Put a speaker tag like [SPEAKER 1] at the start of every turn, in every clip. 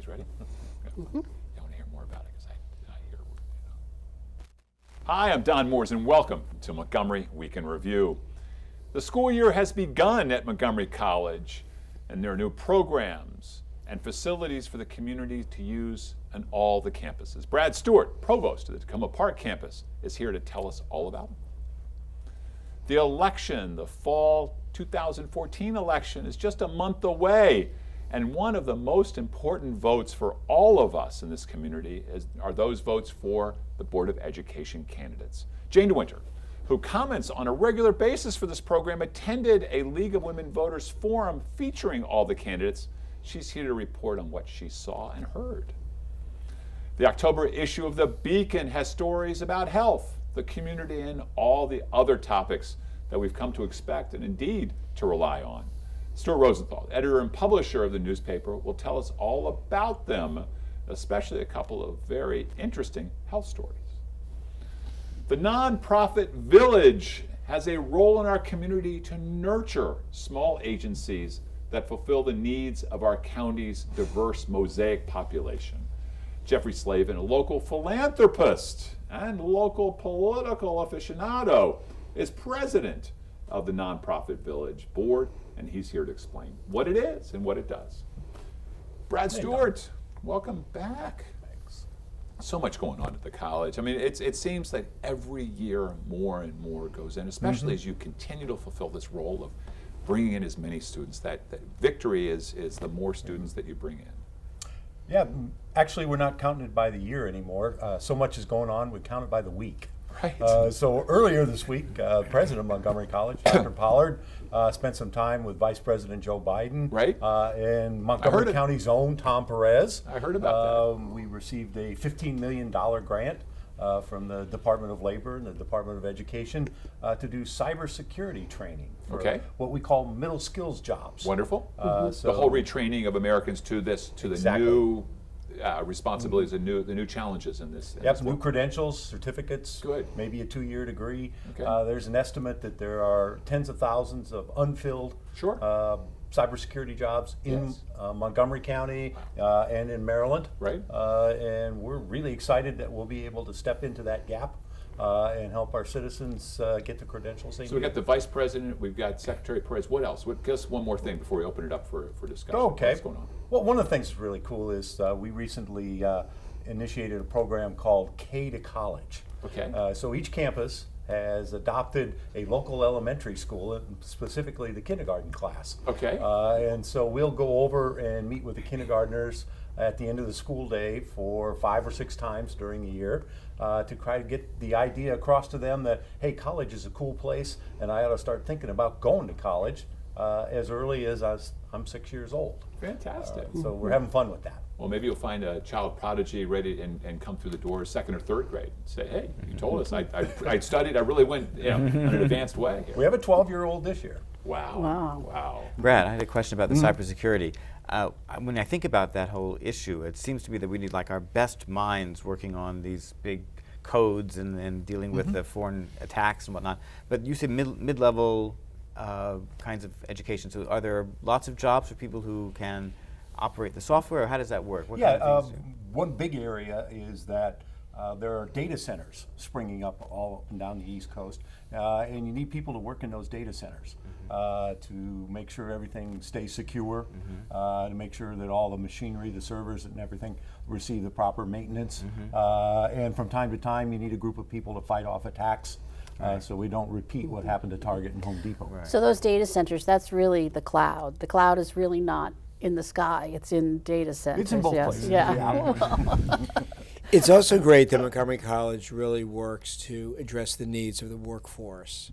[SPEAKER 1] Ready? You want to hear more about it because I hear. Hi, I'm Don Mooers, and welcome to Montgomery Week in Review. The school year has begun at Montgomery College, and there are new programs and facilities for the community to use on all the campuses. Brad Stewart, provost of the Tacoma Park campus, is here to tell us all about it. The election, the fall 2014 election, is just a month away, and one of the most important votes for all of us in this community are those votes for the Board of Education candidates. Jane DeWinter, who comments on a regular basis for this program, attended a League of Women Voters forum featuring all the candidates. She's here to report on what she saw and heard. The October issue of The Beacon has stories about health, the community, and all the other topics that we've come to expect and indeed to rely on. Stuart Rosenthal, editor and publisher of the newspaper, will tell us all about them, especially a couple of very interesting health stories. The nonprofit village has a role in our community to nurture small agencies that fulfill the needs of our county's diverse mosaic population. Jeffrey Slavin, a local philanthropist and local political aficionado, is president of the Nonprofit Village Board, and he's here to explain what it is and what it does. Brad Stewart, welcome back. Thanks. So much going on at the college. I mean, it seems that every year more and more goes in, especially as you continue to fulfill this role of bringing in as many students. That victory is the more students that you bring in.
[SPEAKER 2] Yeah, actually we're not counting it by the year anymore. So much is going on, we count it by the week.
[SPEAKER 1] Right.
[SPEAKER 2] So earlier this week, President of Montgomery College, Dr. Pollard, spent some time with Vice President Joe Biden.
[SPEAKER 1] Right.
[SPEAKER 2] And Montgomery County's own Tom Perez.
[SPEAKER 1] I heard about that.
[SPEAKER 2] We received a $15 million grant from the Department of Labor and the Department of Education to do cybersecurity training for what we call middle skills jobs.
[SPEAKER 1] Wonderful.
[SPEAKER 2] So
[SPEAKER 1] the whole retraining of Americans to this, to the new responsibilities and the new challenges in this.
[SPEAKER 2] Yep, new credentials, certificates,
[SPEAKER 1] Good.
[SPEAKER 2] maybe a 2-year degree.
[SPEAKER 1] Okay.
[SPEAKER 2] There's an estimate that there are tens of thousands of unfilled cybersecurity jobs in Montgomery County and in Maryland.
[SPEAKER 1] Right.
[SPEAKER 2] And we're really excited that we'll be able to step into that gap and help our citizens get the credentials they need.
[SPEAKER 1] So we've got the Vice President, we've got Secretary Perez. What else? Just one more thing before we open it up for discussion.
[SPEAKER 2] Okay.
[SPEAKER 1] What's going on?
[SPEAKER 2] Well, one of the things that's really cool is we recently initiated a program called K to College.
[SPEAKER 1] Okay.
[SPEAKER 2] So each campus has adopted a local elementary school, specifically the kindergarten class.
[SPEAKER 1] Okay.
[SPEAKER 2] And so we'll go over and meet with the kindergartners at the end of the school day for 5 or 6 times during the year to try to get the idea across to them that, hey, college is a cool place and I ought to start thinking about going to college as early as I'm 6 years old.
[SPEAKER 1] Fantastic.
[SPEAKER 2] So we're having fun with that.
[SPEAKER 1] Well, maybe you'll find a child prodigy ready and come through the door 2nd or 3rd grade and say, hey, you told us. I studied, I really went in an advanced way here.
[SPEAKER 2] We have a 12-year-old this year.
[SPEAKER 1] Wow.
[SPEAKER 3] Brad, I had a question about the cybersecurity. When I think about that whole issue, it seems to me that we need like our best minds working on these big codes and dealing with the foreign attacks and whatnot. But you said mid-level kinds of education. So are there lots of jobs for people who can operate the software, or how does that work? What kind of things
[SPEAKER 2] one big area is that there are data centers springing up all up and down the East Coast, and you need people to work in those data centers to make sure everything stays secure, to make sure that all the machinery, the servers and everything receive the proper maintenance. And from time to time, you need a group of people to fight off attacks. So we don't repeat what happened to Target and Home Depot.
[SPEAKER 4] Right. So those data centers, that's really the cloud. The cloud is really not in the sky, it's in data centers.
[SPEAKER 2] It's in both places.
[SPEAKER 4] Yeah.
[SPEAKER 5] It's also great that Montgomery College really works to address the needs of the workforce.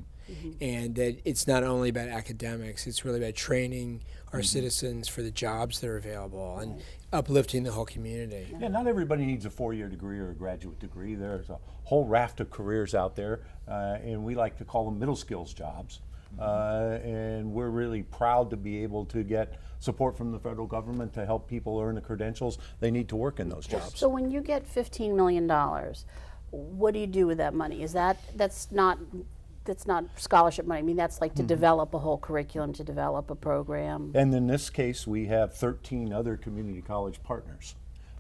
[SPEAKER 5] And that it's not only about academics, it's really about training our citizens for the jobs that are available and uplifting the whole community.
[SPEAKER 2] Yeah, not everybody needs a 4-year degree or a graduate degree. There's a whole raft of careers out there, and we like to call them middle skills jobs. And we're really proud to be able to get support from the federal government to help people earn the credentials they need to work in those jobs.
[SPEAKER 4] So when you get $15 million, what do you do with that money? That's not scholarship money. I mean, that's like to develop a whole curriculum, to develop a program.
[SPEAKER 2] And in this case, we have 13 other community college partners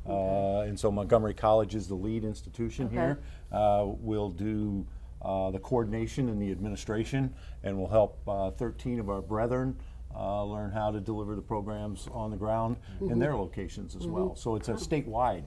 [SPEAKER 2] And so Montgomery College is the lead institution here. We'll do the coordination and the administration, and we'll help 13 of our brethren learn how to deliver the programs on the ground in their locations as well. So it's a statewide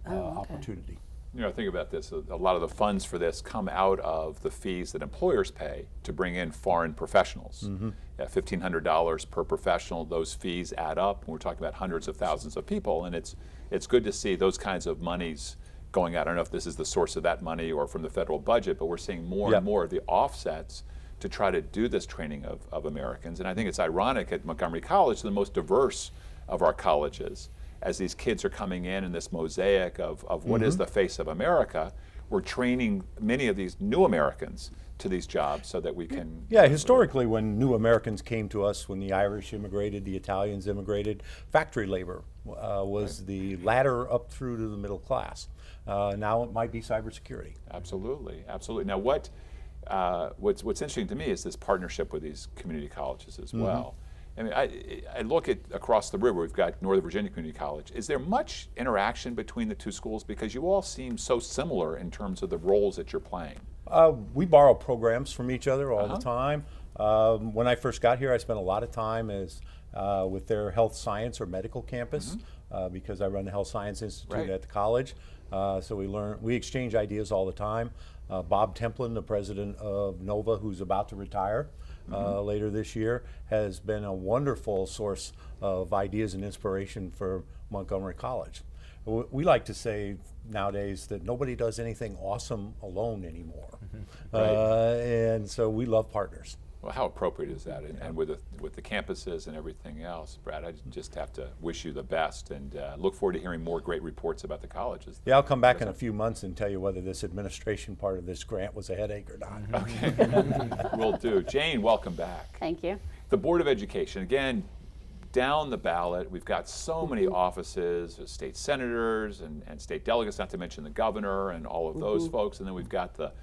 [SPEAKER 2] opportunity.
[SPEAKER 1] You know, think about this. A lot of the funds for this come out of the fees that employers pay to bring in foreign professionals. $1,500 per professional. Those fees add up. We're talking about hundreds of thousands of people, and it's good to see those kinds of monies going out. I don't know if this is the source of that money or from the federal budget, but we're seeing more and more of the offsets to try to do this training of Americans. And I think it's ironic at Montgomery College, the most diverse of our colleges, as these kids are coming in this mosaic of what is the face of America, we're training many of these new Americans to these jobs so that we can...
[SPEAKER 2] Yeah, historically when new Americans came to us, when the Irish immigrated, the Italians immigrated, factory labor was the ladder up through to the middle class. Now it might be cybersecurity.
[SPEAKER 1] Absolutely, absolutely. Now what's interesting to me is this partnership with these community colleges as well. I mean, I look at across the river, we've got Northern Virginia Community College. Is there much interaction between the two schools? Because you all seem so similar in terms of the roles that you're playing.
[SPEAKER 2] We borrow programs from each other all the time. When I first got here, I spent a lot of time with their health science or medical campus because I run the Health Science Institute at the college. So we exchange ideas all the time. Bob Templin, the president of NOVA, who's about to retire later this year, has been a wonderful source of ideas and inspiration for Montgomery College. We like to say nowadays that nobody does anything awesome alone anymore. And so we love partners.
[SPEAKER 1] Well, how appropriate is that? And with the campuses and everything else, Brad, I just have to wish you the best and look forward to hearing more great reports about the colleges.
[SPEAKER 2] Yeah, I'll come back in a few months and tell you whether this administration part of this grant was a headache or not.
[SPEAKER 1] Okay, will do. Jane, welcome back.
[SPEAKER 4] Thank you.
[SPEAKER 1] The Board of Education, again, down the ballot, we've got so many offices, state senators and state delegates, not to mention the governor and all of those folks, and then we've got the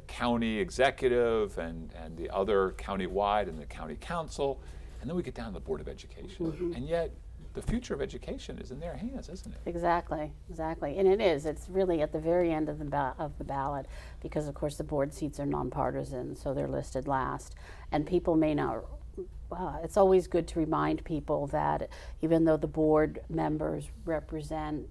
[SPEAKER 1] county executive and the other county-wide and the county council, and then we get down to the Board of Education. And yet, the future of education is in their hands, isn't it?
[SPEAKER 4] Exactly, exactly. And it is. It's really at the very end of the ballot because, of course, the board seats are nonpartisan, so they're listed last. And people may not, it's always good to remind people that even though the board members represent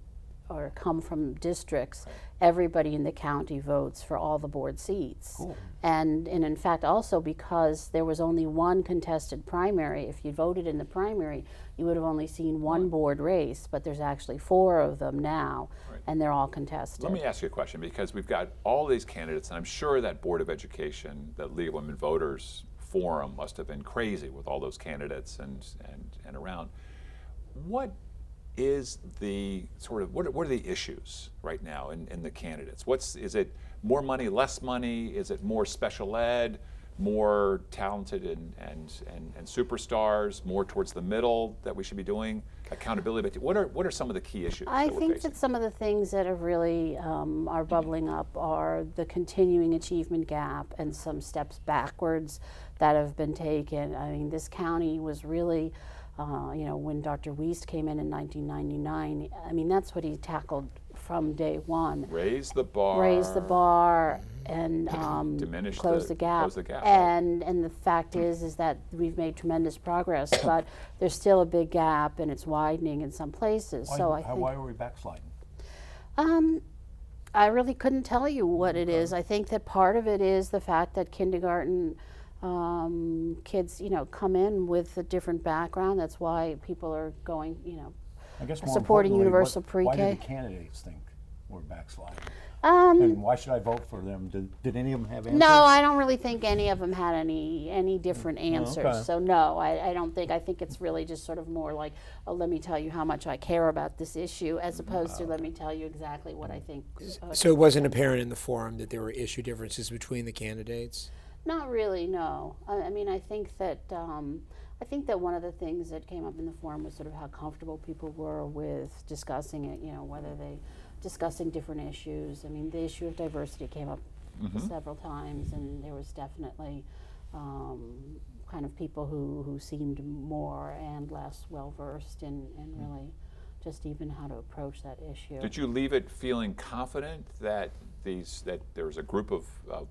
[SPEAKER 4] or come from districts, everybody in the county votes for all the board seats.
[SPEAKER 2] Cool.
[SPEAKER 4] And in fact, also because there was only one contested primary, if you voted in the primary, you would have only seen one board race, but there's actually 4 of them now, and they're all contested.
[SPEAKER 1] Let me ask you a question, because we've got all these candidates, and I'm sure that Board of Education, that League of Women Voters forum must have been crazy with all those candidates and around. What is the sort of, what are the issues right now in the candidates? Is it more money, less money? Is it more special ed, more talented and superstars, more towards the middle that we should be doing? Accountability, but what are some of the key issues
[SPEAKER 4] I
[SPEAKER 1] that we're
[SPEAKER 4] think
[SPEAKER 1] facing?
[SPEAKER 4] that some of the things that have really are bubbling up are the continuing achievement gap and some steps backwards that have been taken. I mean, this county was really when Dr. Wiest came in 1999, I mean, that's what he tackled from day one.
[SPEAKER 1] Raise the bar.
[SPEAKER 4] Raise the bar and
[SPEAKER 1] Diminish
[SPEAKER 4] close the gap.
[SPEAKER 1] Close the gap.
[SPEAKER 4] And the fact is that we've made tremendous progress, but there's still a big gap, and it's widening in some places.
[SPEAKER 2] Why are we backsliding?
[SPEAKER 4] I really couldn't tell you what it is. I think that part of it is the fact that kindergarten kids, come in with a different background. That's why people are going,
[SPEAKER 2] I guess more
[SPEAKER 4] supporting
[SPEAKER 2] importantly,
[SPEAKER 4] universal pre-K.
[SPEAKER 2] Why do the candidates think we're backsliding? And why should I vote for them? Did any of them have answers?
[SPEAKER 4] No, I don't really think any of them had any different answers.
[SPEAKER 2] Okay.
[SPEAKER 4] So no, I don't think. I think it's really just sort of more like, let me tell you how much I care about this issue, as opposed to let me tell you exactly what I think.
[SPEAKER 5] So it wasn't apparent in the forum that there were issue differences between the candidates?
[SPEAKER 4] Not really, no. I mean, I think that one of the things that came up in the forum was sort of how comfortable people were with discussing it. Whether they discussing different issues. I mean, the issue of diversity came up several times, and there was definitely kind of people who seemed more and less well versed in really just even how to approach that issue.
[SPEAKER 1] Did you leave it feeling confident that there was a group of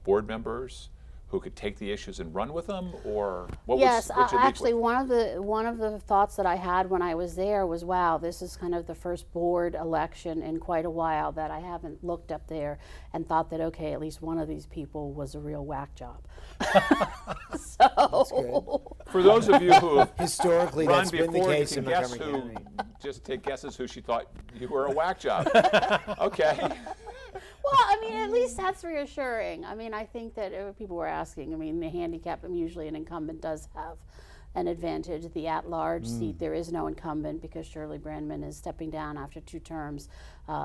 [SPEAKER 1] board members who could take the issues and run with them, or what
[SPEAKER 4] Yes,
[SPEAKER 1] what'd you leave
[SPEAKER 4] actually,
[SPEAKER 1] with?
[SPEAKER 4] one of the thoughts that I had when I was there was, wow, this is kind of the first board election in quite a while that I haven't looked up there and thought that, okay, at least one of these people was a real whack job. So,
[SPEAKER 1] For those of you who have
[SPEAKER 5] Historically,
[SPEAKER 1] run
[SPEAKER 5] that's been the
[SPEAKER 1] before, you
[SPEAKER 5] case
[SPEAKER 1] can
[SPEAKER 5] in
[SPEAKER 1] guess
[SPEAKER 5] Montgomery
[SPEAKER 1] who.
[SPEAKER 5] County.
[SPEAKER 1] Just take guesses who she thought you were a whack job. Okay.
[SPEAKER 4] well, I mean, at least that's reassuring. I mean, I think that people were asking. I mean, the handicap, usually an incumbent does have an advantage. The at-large seat, there is no incumbent because Shirley Brandman is stepping down after 2 terms,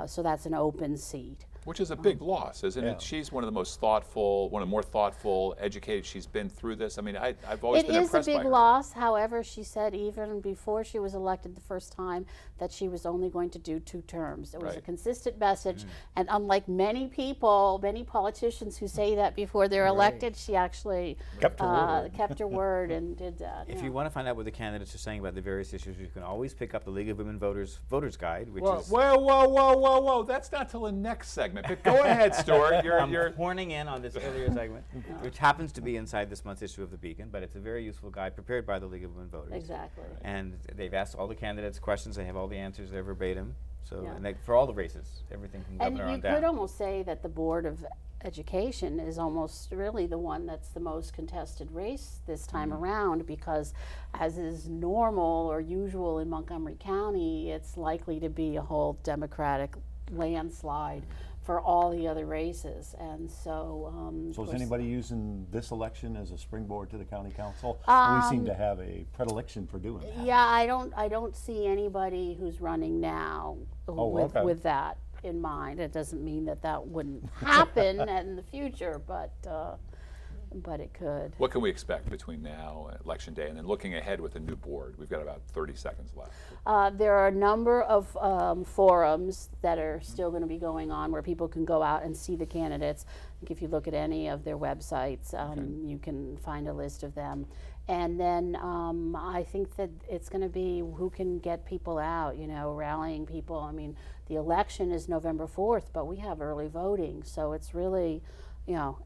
[SPEAKER 4] so that's an open seat.
[SPEAKER 1] Which is a big loss, isn't
[SPEAKER 2] Yeah.
[SPEAKER 1] it? She's one of the most thoughtful, one of the more thoughtful, educated. She's been through this. I mean, I've always
[SPEAKER 4] It
[SPEAKER 1] been
[SPEAKER 4] is a
[SPEAKER 1] impressed by
[SPEAKER 4] big
[SPEAKER 1] her.
[SPEAKER 4] loss. However, she said even before she was elected the first time that she was only going to do 2 terms. It was a
[SPEAKER 1] Right.
[SPEAKER 4] consistent message, and unlike many people, many politicians who say that before they're elected, she actually
[SPEAKER 2] Kept her word.
[SPEAKER 4] kept her word and did that.
[SPEAKER 3] If
[SPEAKER 4] yeah.
[SPEAKER 3] you want to find out what the candidates are saying about the various issues, you can always pick up the League of Women Voters Voters Guide, which
[SPEAKER 1] Whoa,
[SPEAKER 3] is
[SPEAKER 1] whoa! That's not till the next segment. But go ahead, Stuart. You're
[SPEAKER 3] horning in on this earlier segment, which happens to be inside this month's issue of the Beacon, but it's a very useful guide prepared by the League of Women Voters.
[SPEAKER 4] Exactly.
[SPEAKER 3] And they've asked all the candidates questions. They have all the answers there verbatim. So,
[SPEAKER 4] Yeah.
[SPEAKER 3] and for all the races, everything from
[SPEAKER 4] And
[SPEAKER 3] governor
[SPEAKER 4] you
[SPEAKER 3] on down.
[SPEAKER 4] could almost say that the Board of Education is almost really the one that's the most contested race this time around, because as is normal or usual in Montgomery County, it's likely to be a whole Democratic landslide for all the other races. And so, of
[SPEAKER 2] So is
[SPEAKER 4] course-
[SPEAKER 2] anybody using this election as a springboard to the county council? We seem to have a predilection for doing that.
[SPEAKER 4] Yeah, I don't see anybody who's running now
[SPEAKER 2] okay.
[SPEAKER 4] with that in mind. It doesn't mean that that wouldn't happen in the future, but it could.
[SPEAKER 1] What can we expect between now and Election Day, and then looking ahead with the new board? We've got about 30 seconds left.
[SPEAKER 4] There are a number of forums that are still going to be going on where people can go out and see the candidates. I think if you look at any of their websites, you can find a list of them. And then I think that it's going to be who can get people out, rallying people. I mean, the election is November 4th, but we have early voting, so it's really,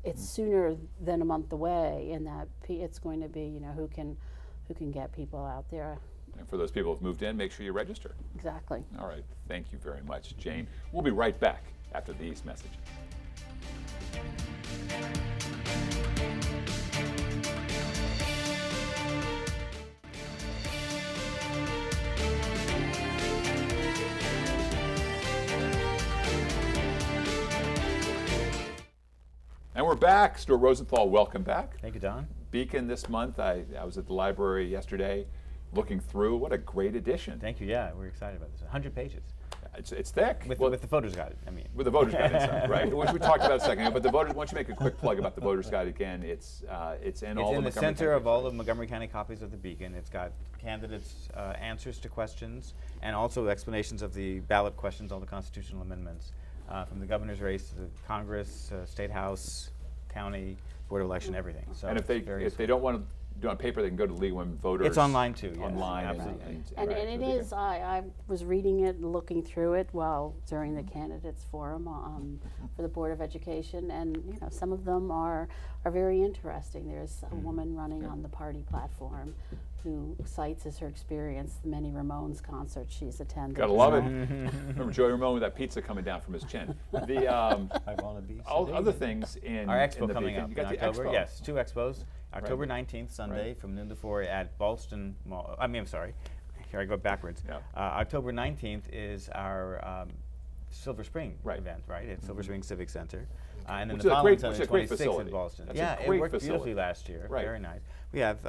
[SPEAKER 4] it's sooner than a month away, in that it's going to be, who can get people out there.
[SPEAKER 1] And for those people who've moved in, make sure you register.
[SPEAKER 4] Exactly.
[SPEAKER 1] All right. Thank you very much, Jane. We'll be right back after these messages. And we're back. Stuart Rosenthal, welcome back.
[SPEAKER 3] Thank you, Don.
[SPEAKER 1] Beacon this month. I was at the library yesterday looking through. What a great edition.
[SPEAKER 3] Thank you. Yeah, we're excited about this. 100 pages
[SPEAKER 1] It's thick.
[SPEAKER 3] with,
[SPEAKER 1] Well,
[SPEAKER 3] with the voters guide. I mean,
[SPEAKER 1] with the voters guide inside, right? Which we talked about a second ago. But the voters, why don't you make a quick plug about the voters guide again? It's in all
[SPEAKER 3] it's
[SPEAKER 1] the
[SPEAKER 3] in the
[SPEAKER 1] Montgomery
[SPEAKER 3] center
[SPEAKER 1] County
[SPEAKER 3] of all the Montgomery County copies of the Beacon. It's got candidates' answers to questions and also explanations of the ballot questions, all the constitutional amendments, from the governor's race, to the Congress, State House, county, board of election, everything. So
[SPEAKER 1] And if
[SPEAKER 3] it's very
[SPEAKER 1] they don't want to do it on paper, they can go to League of Women Voters.
[SPEAKER 3] It's online too, yes,
[SPEAKER 1] Online,
[SPEAKER 3] absolutely.
[SPEAKER 4] And
[SPEAKER 1] right,
[SPEAKER 4] it
[SPEAKER 1] so they
[SPEAKER 4] is,
[SPEAKER 1] can-
[SPEAKER 4] I was reading it and looking through it during the candidates forum for the Board of Education, and some of them are very interesting. There's a woman running on the party platform who cites as her experience the many Ramones concerts she's attended.
[SPEAKER 1] Gotta love it.
[SPEAKER 4] So-
[SPEAKER 1] Remember Joey Ramone with that pizza coming down from his chin. The
[SPEAKER 2] I want to be
[SPEAKER 1] all
[SPEAKER 2] sedated.
[SPEAKER 1] other things in
[SPEAKER 3] Our
[SPEAKER 1] in
[SPEAKER 3] expo
[SPEAKER 1] the
[SPEAKER 3] coming
[SPEAKER 1] Beacon.
[SPEAKER 3] up
[SPEAKER 1] You got
[SPEAKER 3] in
[SPEAKER 1] the
[SPEAKER 3] October.
[SPEAKER 1] expo.
[SPEAKER 3] Yes, 2 expos. October 19th, Sunday, from noon to 4 at Ballston Mall. I'm sorry. Here I go backwards.
[SPEAKER 1] Yeah.
[SPEAKER 3] October 19th is our Silver Spring
[SPEAKER 1] Right.
[SPEAKER 3] event, right? At Silver Spring Civic Center. And then
[SPEAKER 1] Which
[SPEAKER 3] the
[SPEAKER 1] is a
[SPEAKER 3] following
[SPEAKER 1] great-
[SPEAKER 3] Sunday,
[SPEAKER 1] which is a great
[SPEAKER 3] 26th
[SPEAKER 1] facility.
[SPEAKER 3] in Ballston.
[SPEAKER 1] That's a
[SPEAKER 3] Yeah,
[SPEAKER 1] great
[SPEAKER 3] it worked
[SPEAKER 1] facility.
[SPEAKER 3] beautifully last year.
[SPEAKER 1] Right.
[SPEAKER 3] Very nice. We have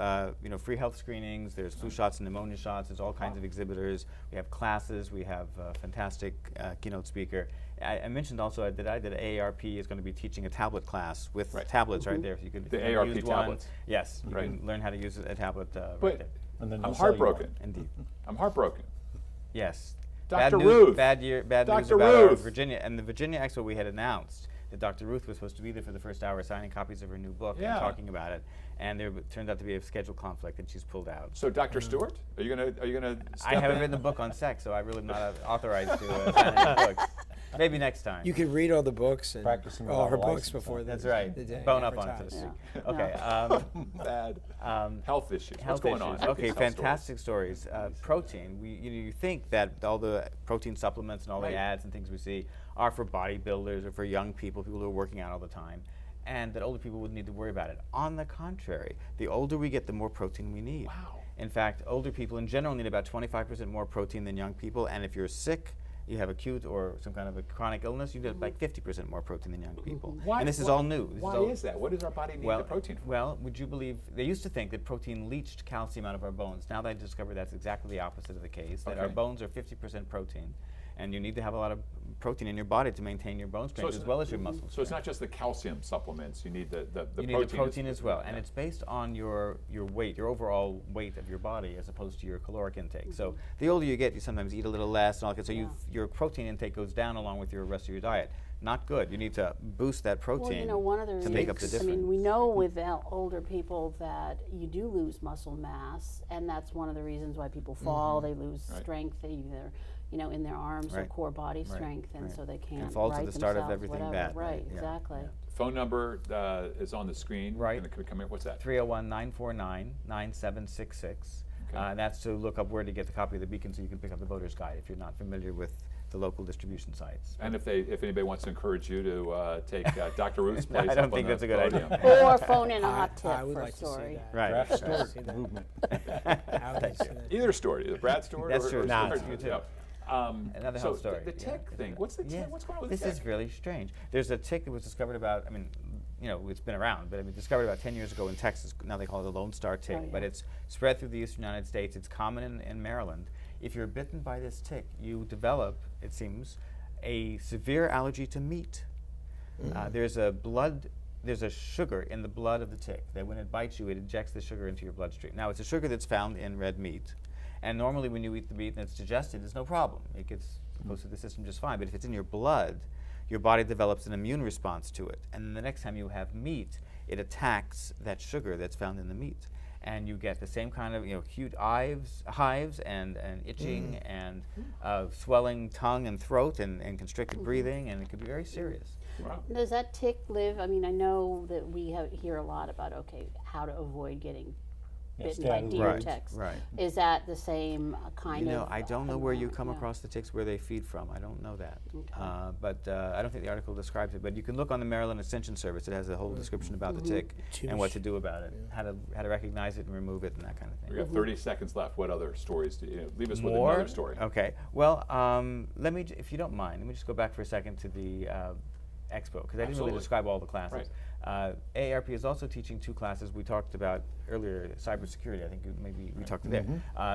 [SPEAKER 3] free health screenings. There's flu shots and pneumonia shots. There's all kinds of exhibitors. We have classes. We have a fantastic keynote speaker. I mentioned also that AARP is going to be teaching a tablet class with tablets right there. So you could
[SPEAKER 1] The
[SPEAKER 3] if you've never
[SPEAKER 1] AARP
[SPEAKER 3] used one,
[SPEAKER 1] tablets.
[SPEAKER 3] Yes, you
[SPEAKER 1] Right.
[SPEAKER 3] can learn how to use a tablet right
[SPEAKER 1] But
[SPEAKER 3] there.
[SPEAKER 2] And then
[SPEAKER 1] I'm
[SPEAKER 2] they'll sell you one.
[SPEAKER 1] heartbroken.
[SPEAKER 3] Indeed.
[SPEAKER 1] I'm heartbroken.
[SPEAKER 3] Yes.
[SPEAKER 1] Dr.
[SPEAKER 3] Bad news,
[SPEAKER 1] Ruth.
[SPEAKER 3] bad news
[SPEAKER 1] Dr.
[SPEAKER 3] about our
[SPEAKER 1] Ruth.
[SPEAKER 3] Virginia. And the Virginia Expo we had announced that Dr. Ruth was supposed to be there for the first hour signing copies of her new book
[SPEAKER 1] Yeah.
[SPEAKER 3] and talking about it, and there turned out to be a schedule conflict, and she's pulled out.
[SPEAKER 1] So, Dr. Stewart, are you gonna
[SPEAKER 3] I haven't written a book on sex, so I really am not authorized to sign any books. Maybe next time.
[SPEAKER 5] You could read all the books and
[SPEAKER 2] Practicing
[SPEAKER 5] all her
[SPEAKER 2] without a
[SPEAKER 5] books
[SPEAKER 2] license,
[SPEAKER 5] before
[SPEAKER 2] huh?
[SPEAKER 3] That's
[SPEAKER 5] the
[SPEAKER 3] right.
[SPEAKER 5] day.
[SPEAKER 3] Bone up on it, so to
[SPEAKER 5] Advertise.
[SPEAKER 3] speak.
[SPEAKER 4] Yeah.
[SPEAKER 3] Okay.
[SPEAKER 1] bad health issues? What's
[SPEAKER 3] Health
[SPEAKER 1] going
[SPEAKER 3] issues.
[SPEAKER 1] on?
[SPEAKER 3] Okay,
[SPEAKER 1] Health stories.
[SPEAKER 3] fantastic stories. Protein. You think that all the protein supplements and all
[SPEAKER 1] Right.
[SPEAKER 3] the ads and things we see are for bodybuilders or for young people who are working out all the time, and that older people wouldn't need to worry about it. On the contrary, the older we get, the more protein we need.
[SPEAKER 1] Wow.
[SPEAKER 3] In fact, older people in general need about 25% more protein than young people, and if you're sick, you have acute or some kind of a chronic illness, you get like 50% more protein than young people.
[SPEAKER 1] Why-
[SPEAKER 3] And this is
[SPEAKER 1] why-
[SPEAKER 3] all new. This
[SPEAKER 1] Why
[SPEAKER 3] all
[SPEAKER 1] is that? What does our body need the protein for?
[SPEAKER 3] Well, would you believe, they used to think that protein leached calcium out of our bones. Now they discovered that's exactly the opposite of the case, that our
[SPEAKER 1] Okay.
[SPEAKER 3] bones are 50% protein, and you need to have a lot of protein in your body to maintain your bone strength as well as your muscle strength.
[SPEAKER 1] So it's not just the calcium supplements. You need the
[SPEAKER 3] You need the protein as well, and it's based on your weight, your overall weight of your body, as opposed to your caloric intake. So the older you get, you sometimes eat a little less, and all that. So your protein intake goes down along with your rest of your diet. Not good. You need to boost that protein
[SPEAKER 4] Well, you know, one of the
[SPEAKER 3] to make up the
[SPEAKER 4] reasons,
[SPEAKER 3] difference.
[SPEAKER 4] I mean, we know with older people that you do lose muscle mass, and that's one of the reasons why people fall. They lose
[SPEAKER 1] Right.
[SPEAKER 4] strength, either, you know, in their arms or
[SPEAKER 3] Right.
[SPEAKER 4] core body
[SPEAKER 3] Right.
[SPEAKER 4] strength, and
[SPEAKER 3] Right.
[SPEAKER 4] so they can't
[SPEAKER 3] falls at
[SPEAKER 4] right
[SPEAKER 3] the start of
[SPEAKER 4] themselves,
[SPEAKER 3] everything
[SPEAKER 4] whatever.
[SPEAKER 3] bad,
[SPEAKER 4] Right,
[SPEAKER 3] right, yeah,
[SPEAKER 4] exactly.
[SPEAKER 3] yeah.
[SPEAKER 1] Phone number is on the screen.
[SPEAKER 3] Right.
[SPEAKER 1] Can we come in? What's that?
[SPEAKER 3] 301-949-9766.
[SPEAKER 1] Okay.
[SPEAKER 3] And that's to look up where to get the copy of the Beacon so you can pick up the voter's guide if you're not familiar with the local distribution sites.
[SPEAKER 1] And if anybody wants to encourage you to take Dr. Ruth's
[SPEAKER 3] No, I
[SPEAKER 1] place,
[SPEAKER 3] don't
[SPEAKER 1] up on
[SPEAKER 3] think
[SPEAKER 1] the
[SPEAKER 3] that's a good idea.
[SPEAKER 1] podium.
[SPEAKER 4] Or phone in a hot tip
[SPEAKER 5] I would
[SPEAKER 4] for a
[SPEAKER 5] like
[SPEAKER 4] story.
[SPEAKER 5] to see that.
[SPEAKER 3] Right.
[SPEAKER 2] Draft
[SPEAKER 5] I
[SPEAKER 2] Stewart
[SPEAKER 5] would see that.
[SPEAKER 2] movement.
[SPEAKER 5] I would like to see that.
[SPEAKER 1] Either story, either Brad Stewart
[SPEAKER 3] That's
[SPEAKER 1] or
[SPEAKER 3] true.
[SPEAKER 1] Stuart.
[SPEAKER 3] You too.
[SPEAKER 1] Yeah.
[SPEAKER 3] Another
[SPEAKER 1] so
[SPEAKER 3] health story.
[SPEAKER 1] The tick thing. What's the tick? What's going on with
[SPEAKER 3] This
[SPEAKER 1] the tick?
[SPEAKER 3] is really strange. There's a tick that was discovered about, I mean, you know, it's been around, but I mean, discovered about 10 years ago in Texas. Now they call it the Lone Star tick,
[SPEAKER 4] Oh, yeah.
[SPEAKER 3] but it's spread through the eastern United States. It's common in Maryland. If you're bitten by this tick, you develop, it seems, a severe allergy to meat. There's a sugar in the blood of the tick that when it bites you, it injects the sugar into your bloodstream. Now, it's a sugar that's found in red meat. And normally when you eat the meat and it's digested, it's no problem. It gets goes through the system just fine. But if it's in your blood, your body develops an immune response to it. And then the next time you have meat, it attacks that sugar that's found in the meat. And you get the same kind of, you know, huge hives and itching and swelling tongue and throat and constricted breathing, and it could be very serious.
[SPEAKER 1] Wow.
[SPEAKER 4] Does that tick live? I mean, I know that we hear a lot about, okay, how to avoid getting bitten by deer
[SPEAKER 3] Right,
[SPEAKER 4] ticks.
[SPEAKER 3] right.
[SPEAKER 4] Is that the same kind
[SPEAKER 3] You know,
[SPEAKER 4] of?
[SPEAKER 3] I don't know where you come
[SPEAKER 4] yeah.
[SPEAKER 3] across the ticks, where they feed from. I don't know that.
[SPEAKER 4] Okay.
[SPEAKER 3] But I don't think the article describes it. But you can look on the Maryland Extension Service. It has a whole description about the tick and what to do about it, how to recognize it and remove it and that kind of
[SPEAKER 1] We
[SPEAKER 3] thing.
[SPEAKER 1] got 30 seconds left. What other stories do you leave us with?
[SPEAKER 3] More?
[SPEAKER 1] Another story.
[SPEAKER 3] Okay. Well, let me, if you don't mind, let me just go back for a second to the expo, because I didn't
[SPEAKER 1] Absolutely.
[SPEAKER 3] really describe all the classes. AARP is also teaching two classes we talked about earlier, cybersecurity. I think maybe we talked there.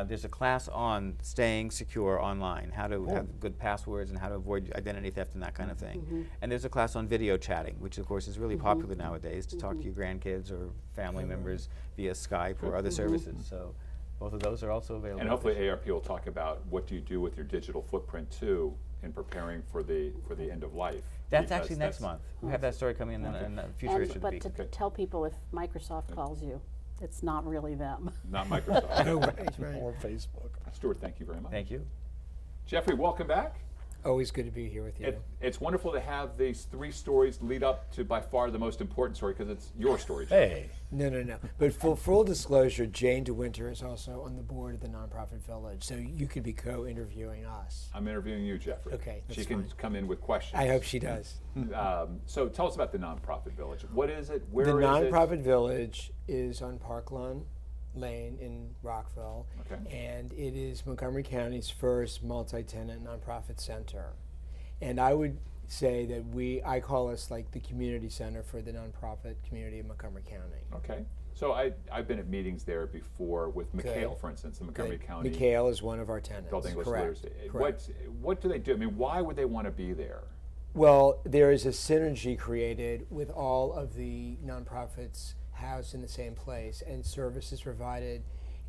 [SPEAKER 3] There's a class on staying secure online, how to have good passwords and how to avoid identity theft and that kind of thing. And there's a class on video chatting, which of course is really popular nowadays, to talk to your grandkids or family members via Skype or other services. So both of those are also available.
[SPEAKER 1] And hopefully AARP will talk about what do you do with your digital footprint too in preparing for the end of life.
[SPEAKER 3] That's
[SPEAKER 1] because
[SPEAKER 3] actually next month. We have that story coming in the future issue of the
[SPEAKER 4] But
[SPEAKER 3] Beacon.
[SPEAKER 4] to tell people, if Microsoft calls you, it's not really them.
[SPEAKER 1] Not Microsoft.
[SPEAKER 5] No, right.
[SPEAKER 2] Or Facebook.
[SPEAKER 1] Stuart, thank you very much.
[SPEAKER 3] Thank you.
[SPEAKER 1] Jeffrey, welcome back.
[SPEAKER 5] Always good to be here with you.
[SPEAKER 1] It's wonderful to have these three stories lead up to by far the most important story because it's your story. Jeff.
[SPEAKER 2] Hey.
[SPEAKER 5] No. But for full disclosure, Jane DeWinter is also on the board of the Nonprofit Village, so you could be co-interviewing us.
[SPEAKER 1] I'm interviewing you, Jeffrey.
[SPEAKER 5] Okay,
[SPEAKER 1] She
[SPEAKER 5] that's
[SPEAKER 1] can
[SPEAKER 5] fine.
[SPEAKER 1] come in with questions.
[SPEAKER 5] I hope she does.
[SPEAKER 1] So tell us about the Nonprofit Village. What is it? Where
[SPEAKER 5] The
[SPEAKER 1] is
[SPEAKER 5] Nonprofit Village is on Park Lawn Lane in Rockville,
[SPEAKER 1] Okay.
[SPEAKER 5] and it is Montgomery County's first multi-tenant nonprofit center. And I would say that I call us like the community center for the nonprofit community of Montgomery County.
[SPEAKER 1] it? Okay. So I've been at meetings there before with McHale,
[SPEAKER 5] Good.
[SPEAKER 1] for instance, the Montgomery
[SPEAKER 5] Good.
[SPEAKER 1] County
[SPEAKER 5] McHale is one of our tenants.
[SPEAKER 1] Adult English
[SPEAKER 5] Correct.
[SPEAKER 1] Literacy.
[SPEAKER 5] Correct.
[SPEAKER 1] What do they do? I mean, why would they want to be there?
[SPEAKER 5] Well, there is a synergy created with all of the nonprofits housed in the same place, and services provided,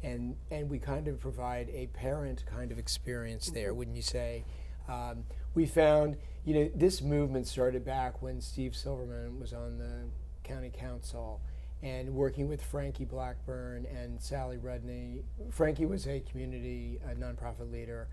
[SPEAKER 5] and we kind of provide a parent kind of experience there, wouldn't you say? We found, this movement started back when Steve Silverman was on the county council and working with Frankie Blackburn and Sally Rudney. Frankie was a nonprofit leader.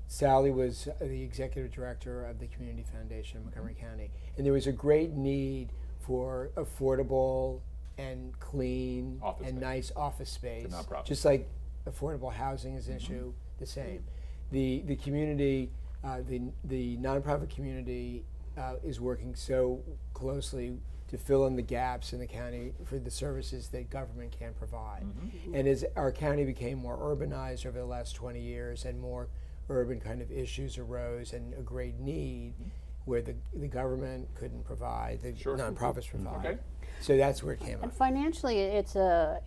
[SPEAKER 5] Sally was the executive director of the Community Foundation in Montgomery County. And there was a great need for affordable and clean
[SPEAKER 1] Office
[SPEAKER 5] and
[SPEAKER 1] space.
[SPEAKER 5] nice office space.
[SPEAKER 1] For nonprofits.
[SPEAKER 5] Just like affordable housing is an issue, the same. The community, the nonprofit community is working so closely to fill in the gaps in the county for the services that government can't provide. And as our county became more urbanized over the last 20 years and more urban kind of issues arose and a great need where the government couldn't provide, the nonprofits provide.
[SPEAKER 1] Okay.
[SPEAKER 5] So that's where it came
[SPEAKER 4] And
[SPEAKER 5] up.
[SPEAKER 4] financially, it's a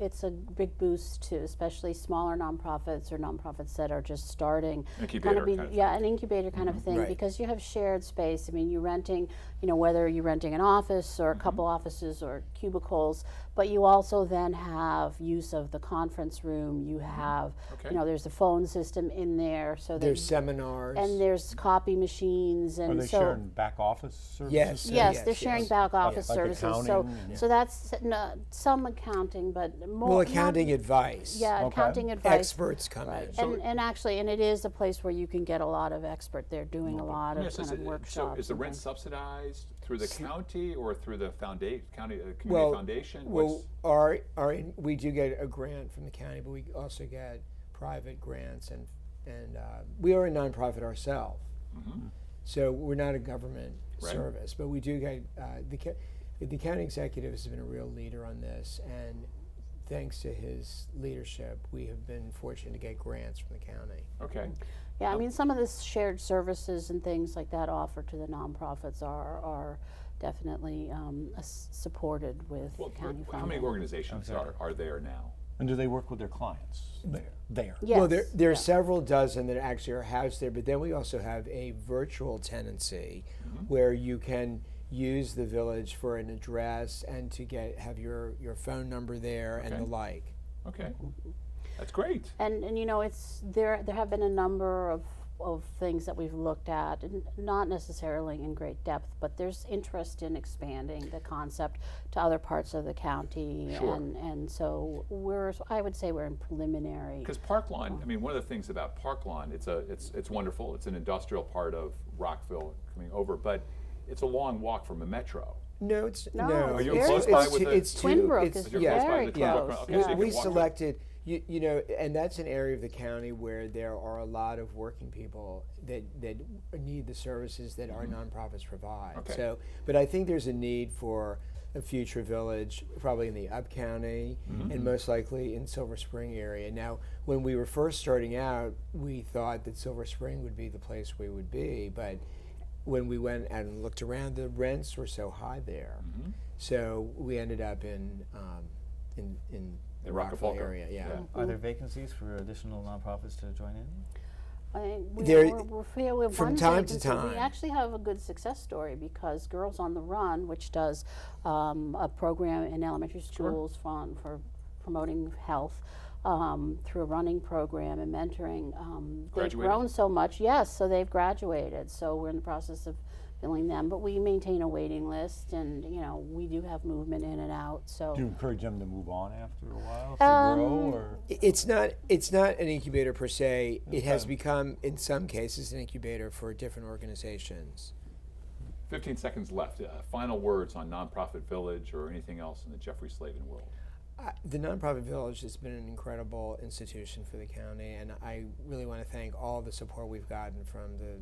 [SPEAKER 4] big boost to especially smaller nonprofits or nonprofits that are just starting.
[SPEAKER 1] Incubator
[SPEAKER 4] Kind of
[SPEAKER 1] kind of
[SPEAKER 4] an incubator kind of thing,
[SPEAKER 5] Right.
[SPEAKER 4] because you have shared space. I mean, you're renting, whether you're renting an office or a couple offices or cubicles, but you also then have use of the conference room. You have,
[SPEAKER 1] Okay.
[SPEAKER 4] there's a phone system in there, so
[SPEAKER 5] There's
[SPEAKER 4] that,
[SPEAKER 5] seminars.
[SPEAKER 4] and there's copy machines, and
[SPEAKER 2] Are they
[SPEAKER 4] so.
[SPEAKER 2] sharing back office services?
[SPEAKER 5] Yes.
[SPEAKER 4] Yes, they're sharing
[SPEAKER 5] yes.
[SPEAKER 4] back office
[SPEAKER 2] Like
[SPEAKER 4] services.
[SPEAKER 2] accounting
[SPEAKER 4] So that's some accounting, but more.
[SPEAKER 5] Well,
[SPEAKER 4] not-
[SPEAKER 5] accounting advice.
[SPEAKER 4] Yeah,
[SPEAKER 2] Okay.
[SPEAKER 4] accounting advice.
[SPEAKER 5] Experts come in.
[SPEAKER 4] And actually, and it is a place where you can get a lot of expert. They're doing a lot of
[SPEAKER 1] Yes,
[SPEAKER 4] kind of workshops.
[SPEAKER 1] so is the
[SPEAKER 4] and
[SPEAKER 1] rent
[SPEAKER 4] things.
[SPEAKER 1] subsidized through the county or through the community
[SPEAKER 5] Well,
[SPEAKER 1] foundation?
[SPEAKER 5] Well, we do get a grant from the county, but we also get private grants, and we are a nonprofit ourselves. So we're not a government
[SPEAKER 1] Right.
[SPEAKER 5] service, but we do get the county executive has been a real leader on this, and thanks to his leadership, we have been fortunate to get grants from the county.
[SPEAKER 1] Okay.
[SPEAKER 4] Yeah, I mean, some of the shared services and things like that offered to the nonprofits are definitely supported with
[SPEAKER 1] Well,
[SPEAKER 4] county funding.
[SPEAKER 1] how many organizations are there now?
[SPEAKER 2] And do they work with their clients there?
[SPEAKER 4] Yes.
[SPEAKER 5] Well, there are
[SPEAKER 4] yeah.
[SPEAKER 5] several dozen that actually are housed there, but then we also have a virtual tenancy where you can use the village for an address and to have your phone number there and
[SPEAKER 1] Okay.
[SPEAKER 5] the like.
[SPEAKER 1] Okay. That's great.
[SPEAKER 4] And it's there have been a number of things that we've looked at, and not necessarily in great depth, but there's interest in expanding the concept to other parts of the county.
[SPEAKER 1] Sure.
[SPEAKER 4] And so I would say we're in preliminary.
[SPEAKER 1] Because Park Lawn, I mean, one of the things about Park Lawn, it's wonderful. It's an industrial part of Rockville coming over, but it's a long walk from a metro.
[SPEAKER 5] No, it's
[SPEAKER 4] No,
[SPEAKER 5] no.
[SPEAKER 4] Are you
[SPEAKER 5] it's-
[SPEAKER 1] close by
[SPEAKER 5] it's
[SPEAKER 1] with
[SPEAKER 5] two-
[SPEAKER 1] the-
[SPEAKER 5] it's two-
[SPEAKER 4] Twinbrook
[SPEAKER 5] it's-
[SPEAKER 4] is
[SPEAKER 1] You're
[SPEAKER 5] yeah,
[SPEAKER 1] close by
[SPEAKER 4] very
[SPEAKER 1] the
[SPEAKER 5] yeah.
[SPEAKER 1] Twinbrook.
[SPEAKER 4] close.
[SPEAKER 1] Okay,
[SPEAKER 5] We-
[SPEAKER 1] so you
[SPEAKER 5] we
[SPEAKER 1] can walk
[SPEAKER 5] selected, and that's an area of the county where there are a lot of working people that need the services that our nonprofits provide.
[SPEAKER 1] Okay.
[SPEAKER 5] So, but I think there's a need for a future village, probably in the Up County, and most likely in Silver Spring area. Now, when we were first starting out, we thought that Silver Spring would be the place we would be, but when we went and looked around, the rents were so high there. So we ended up in the Rockville
[SPEAKER 1] Acapulco.
[SPEAKER 5] area. Yeah.
[SPEAKER 3] Are there vacancies for additional nonprofits to join in?
[SPEAKER 4] We're
[SPEAKER 5] from
[SPEAKER 4] one
[SPEAKER 5] time to
[SPEAKER 4] vacancy.
[SPEAKER 5] time.
[SPEAKER 4] We actually have a good success story because Girls on the Run, which does a program in elementary schools for promoting health through a running program and mentoring, they've
[SPEAKER 1] Graduated?
[SPEAKER 4] grown so much. Yes, so they've graduated. So we're in the process of filling them, but we maintain a waiting list, and we do have movement in and out. So.
[SPEAKER 2] Do you encourage them to move on after a while if they grow, or?
[SPEAKER 5] It's not an incubator per se. It has become, in some cases, an incubator for different organizations.
[SPEAKER 1] 15 seconds left. Final words on Nonprofit Village or anything else in the Jeffrey Slavin world.
[SPEAKER 5] The Nonprofit Village has been an incredible institution for the county, and I really want to thank all the support we've gotten from the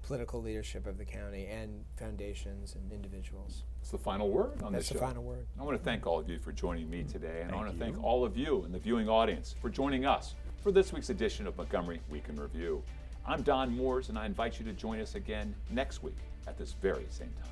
[SPEAKER 5] political leadership of the county and foundations and individuals.
[SPEAKER 1] It's the final word on
[SPEAKER 5] That's
[SPEAKER 1] this
[SPEAKER 5] the
[SPEAKER 1] show.
[SPEAKER 5] final word.
[SPEAKER 1] I want to thank all of you for joining me today, and I want to
[SPEAKER 2] Thank
[SPEAKER 1] thank
[SPEAKER 2] you.
[SPEAKER 1] all of you in the viewing audience for joining us for this week's edition of Montgomery Week in Review. I'm Don Mooers, and I invite you to join us again next week at this very same time.